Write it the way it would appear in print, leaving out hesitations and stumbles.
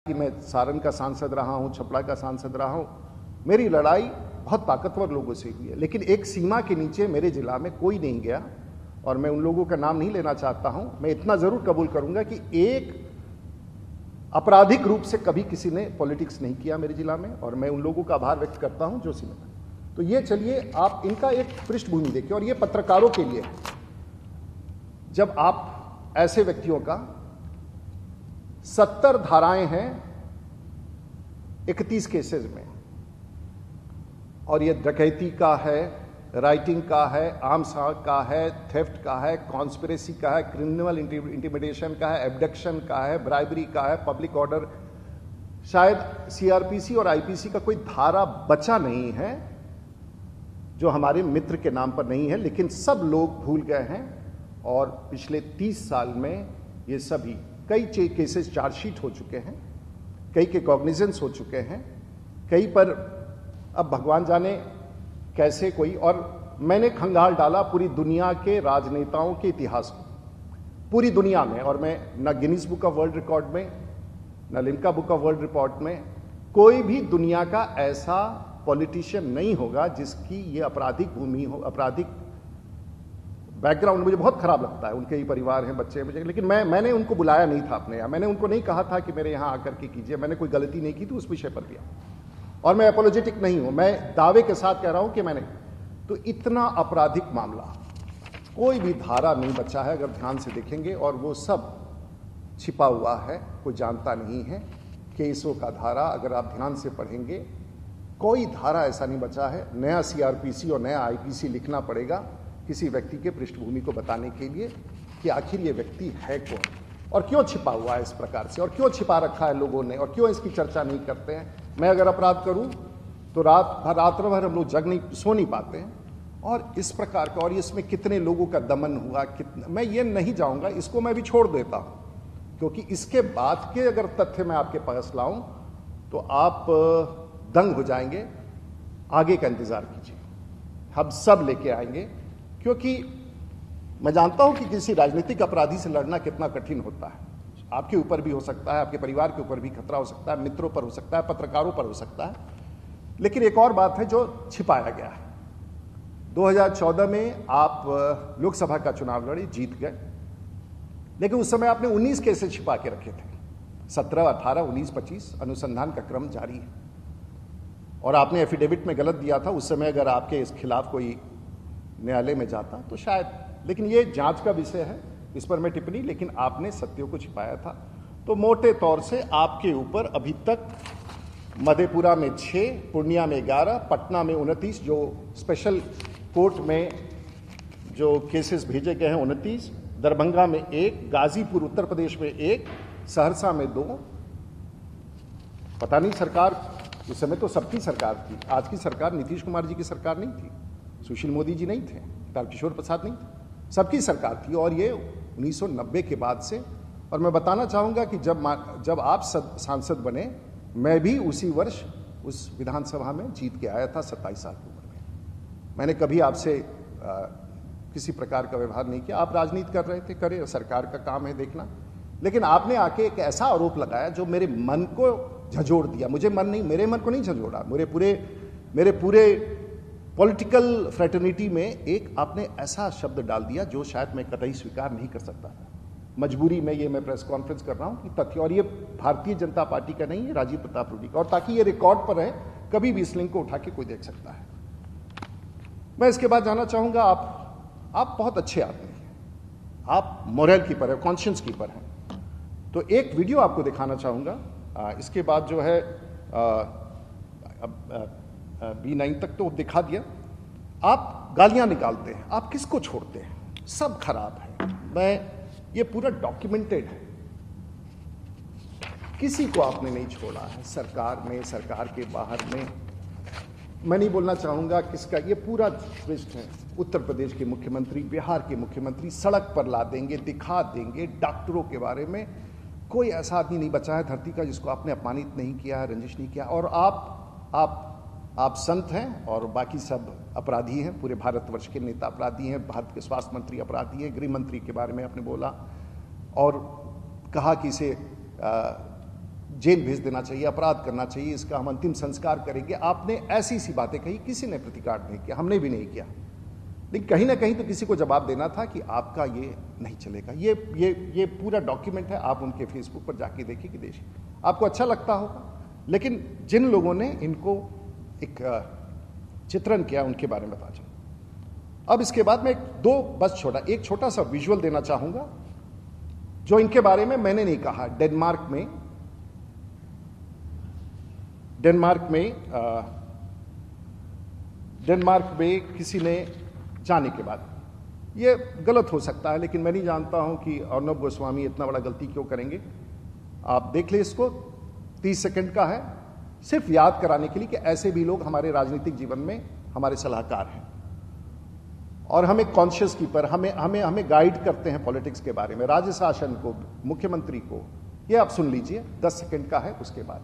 कि मैं सारण का सांसद रहा हूं, छपरा का सांसद रहा हूं, मेरी लड़ाई बहुत ताकतवर लोगों से हुई है, लेकिन एक सीमा के नीचे मेरे जिला में कोई नहीं गया। और मैं उन लोगों का नाम नहीं लेना चाहता हूं। मैं इतना जरूर कबूल करूंगा कि एक आपराधिक रूप से कभी किसी ने पॉलिटिक्स नहीं किया मेरे जिला में, और मैं उन लोगों का आभार व्यक्त करता हूं जो सीमा। तो ये चलिए आप इनका एक पृष्ठभूमि देखिए, और ये पत्रकारों के लिए जब आप ऐसे व्यक्तियों का 70 धाराएं हैं 31 केसेस में, और ये डकैती का है, राइटिंग का है, आर्म्स का है, थेफ्ट का है, कॉन्स्पिरेसी का है, क्रिमिनल इंटिमिडेशन का है, एब्डक्शन का है, ब्राइबरी का है, पब्लिक ऑर्डर, शायद सीआरपीसी और आईपीसी का कोई धारा बचा नहीं है जो हमारे मित्र के नाम पर नहीं है, लेकिन सब लोग भूल गए हैं। और पिछले 30 साल में ये सभी कई केसेस चार्जशीट हो चुके हैं, कई के कॉग्निजेंस हो चुके हैं, कई पर अब भगवान जाने कैसे कोई। और मैंने खंगाल डाला पूरी दुनिया के राजनेताओं के इतिहास को, पूरी दुनिया में, और मैं न Guinness book of world record में, न Limca book of world record में, कोई भी दुनिया का ऐसा पॉलिटिशियन नहीं होगा जिसकी ये आपराधिक भूमि हो, आपराधिक बैकग्राउंड। मुझे बहुत खराब लगता है, उनके ही परिवार हैं, बच्चे हैं मुझे, लेकिन मैंने उनको बुलाया नहीं था अपने यहाँ। मैंने उनको नहीं कहा था कि मेरे यहाँ आकर के कीजिए, मैंने कोई गलती नहीं की थी उस विषय पर भी। और मैं अपोलोजेटिक नहीं हूं, मैं दावे के साथ कह रहा हूं कि मैंने, तो इतना आपराधिक मामला, कोई भी धारा नहीं बचा है अगर ध्यान से देखेंगे, और वो सब छिपा हुआ है, कोई जानता नहीं है। केसों का धारा अगर आप ध्यान से पढ़ेंगे, कोई धारा ऐसा नहीं बचा है। नया सीआरपीसी और नया आईपीसी लिखना पड़ेगा किसी व्यक्ति के पृष्ठभूमि को बताने के लिए कि आखिर ये व्यक्ति है कौन, और क्यों छिपा हुआ है इस प्रकार से, और क्यों छिपा रखा है लोगों ने, और क्यों इसकी चर्चा नहीं करते हैं। मैं अगर अपराध करूं तो रात्र भर हम लोग सो नहीं पाते हैं, और इस प्रकार का, और इसमें कितने लोगों का दमन हुआ, कितना, मैं ये नहीं जाऊंगा, इसको मैं भी छोड़ देता हूं, क्योंकि इसके बाद के अगर तथ्य मैं आपके पास लाऊं तो आप दंग हो जाएंगे। आगे का इंतजार कीजिए, हम सब लेके आएंगे, क्योंकि मैं जानता हूं कि किसी राजनीतिक अपराधी से लड़ना कितना कठिन होता है। आपके ऊपर भी हो सकता है, आपके परिवार के ऊपर भी खतरा हो सकता है, मित्रों पर हो सकता है, पत्रकारों पर हो सकता है, लेकिन एक और बात है जो छिपाया गया है। 2014 में आप लोकसभा का चुनाव लड़े, जीत गए, लेकिन उस समय आपने 19 केसेस छिपा के रखे थे। 17, 18, 19, 25 अनुसंधान का क्रम जारी है, और आपने एफिडेविट में गलत दिया था। उस समय अगर आपके इस खिलाफ कोई न्यायालय में जाता तो शायद, लेकिन ये जांच का विषय है, इस पर मैं टिप्पणी, लेकिन आपने सत्यों को छिपाया था। तो मोटे तौर से आपके ऊपर अभी तक मधेपुरा में 6, पूर्णिया में 11, पटना में 29, जो स्पेशल कोर्ट में जो केसेस भेजे गए हैं 29, दरभंगा में 1, गाजीपुर उत्तर प्रदेश में 1, सहरसा में 2। पता नहीं, सरकार उस समय तो सबकी सरकार थी, आज की सरकार नीतीश कुमार जी की सरकार नहीं थी, सुशील मोदी जी नहीं थे, तारकिशोर प्रसाद नहीं थे, सबकी सरकार थी। और ये 1990 के बाद से, और मैं बताना चाहूंगा कि जब आप सांसद बने, मैं भी उसी वर्ष उस विधानसभा में जीत के आया था 27 साल की उम्र में। मैंने कभी आपसे किसी प्रकार का व्यवहार नहीं किया। आप राजनीति कर रहे थे, करे, सरकार का काम है देखना, लेकिन आपने आके एक ऐसा आरोप लगाया जो मेरे मन को झंझोड़ दिया। मुझे मन नहीं, मेरे मन को नहीं झंझोड़ा, मेरे पूरे पॉलिटिकल फ्रेटर्निटी में एक आपने ऐसा शब्द डाल दिया जो शायद मैं कतई स्वीकार नहीं कर सकता था। मजबूरी में ये मैं प्रेस कॉन्फ्रेंस कर रहा हूं कि तथ्य, और ये भारतीय जनता पार्टी का नहीं है, राजीव प्रताप रूडी का, और ताकि ये रिकॉर्ड पर है, कभी भी इस लिंक को उठा के कोई देख सकता है। मैं इसके बाद जानना चाहूंगा, आप बहुत अच्छे आदमी हैं, आप मोरल कीपर है, कॉन्शियंस कीपर हैं, तो एक वीडियो आपको दिखाना चाहूंगा। इसके बाद जो है B9 तक तो दिखा दिया। आप गालियां निकालते हैं, आप किसको छोड़ते हैं, सब खराब है। ये पूरा डॉक्यूमेंटेड है, किसी को आपने नहीं छोड़ा है, सरकार में, सरकार के बाहर में। मैं नहीं बोलना चाहूंगा किसका, ये पूरा ट्विस्ट है। उत्तर प्रदेश के मुख्यमंत्री, बिहार के मुख्यमंत्री सड़क पर ला देंगे, दिखा देंगे। डॉक्टरों के बारे में कोई ऐसा आदमी नहीं बचा है धरती का जिसको आपने अपमानित नहीं किया है, रंजिश नहीं किया। और आप संत हैं और बाकी सब अपराधी हैं, पूरे भारतवर्ष के नेता अपराधी हैं, भारत के स्वास्थ्य मंत्री अपराधी हैं, गृह मंत्री के बारे में आपने बोला और कहा कि इसे जेल भेज देना चाहिए, अपराध करना चाहिए, इसका हम अंतिम संस्कार करेंगे। आपने ऐसी सी बातें कही, किसी ने प्रतिकार नहीं किया, हमने भी नहीं किया। लेकिन कहीं ना कहीं तो किसी को जवाब देना था कि आपका ये नहीं चलेगा। ये पूरा डॉक्यूमेंट है, आप उनके फेसबुक पर जाके देखिए कि देखिए, आपको अच्छा लगता होगा। लेकिन जिन लोगों ने इनको एक चित्रण किया उनके बारे में बता जाऊं। अब इसके बाद मैं एक छोटा सा विजुअल देना चाहूंगा जो इनके बारे में मैंने नहीं कहा। डेनमार्क में किसी ने जाने के बाद, ये गलत हो सकता है लेकिन मैं नहीं जानता हूं कि अर्नब गोस्वामी इतना बड़ा गलती क्यों करेंगे। आप देख ले इसको, 30 सेकंड का है, सिर्फ याद कराने के लिए कि ऐसे भी लोग हमारे राजनीतिक जीवन में हमारे सलाहकार हैं और हमें कॉन्शियस कीपर, हमें गाइड करते हैं पॉलिटिक्स के बारे में, राज्य शासन को, मुख्यमंत्री को। ये आप सुन लीजिए, 10 सेकंड का है, उसके बाद